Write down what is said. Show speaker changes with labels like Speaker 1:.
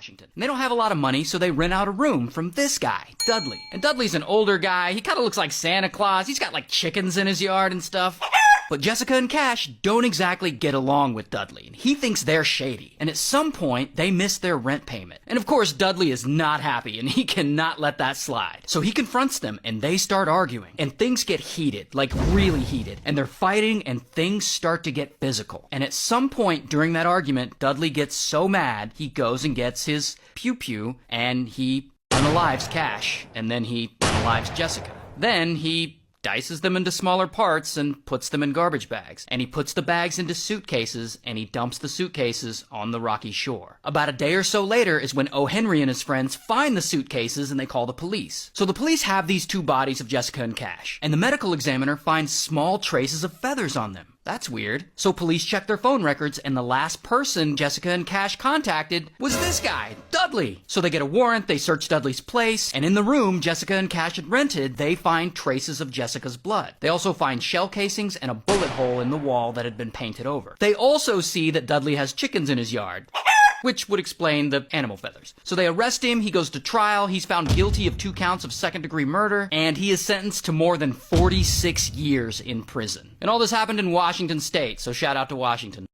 Speaker 1: Washington. And they don't have a lot of money, so they rent out a room from this guy, Dudley. And Dudley's an older guy. He kind of looks like Santa Claus. He's got like chickens in his yard and stuff. But Jessica and Cash don't exactly get along with Dudley, and he thinks they're shady. And at some point, they miss their rent payment. And of course, Dudley is not happy, and he cannot let that slide. So he confronts them, and they start arguing. And things get heated, like really heated. And they're fighting, and things start to get physical. And at some point during that argument, Dudley gets so mad, he goes and gets his pew-pew, and he unalives Cash, and then he unalives Jessica. Then he dices them into smaller parts and puts them in garbage bags. And he puts the bags into suitcases, and he dumps the suitcases on the rocky shore. About a day or so later is when O. Henry and his friends find the suitcases and they call the police. So the police have these two bodies of Jessica and Cash, and the medical examiner finds small traces of feathers on them. That's weird. So police check their phone records, and the last person Jessica and Cash contacted was this guy, Dudley. So they get a warrant, they search Dudley's place, and in the room Jessica and Cash had rented, they find traces of Jessica's blood. They also find shell casings and a bullet hole in the wall that had been painted over. They also see that Dudley has chickens in his yard, which would explain the animal feathers. So they arrest him, he goes to trial, he's found guilty of 2 counts of second-degree murder, and he is sentenced to more than 46 years in prison. And all this happened in Washington State, so shout out to Washington.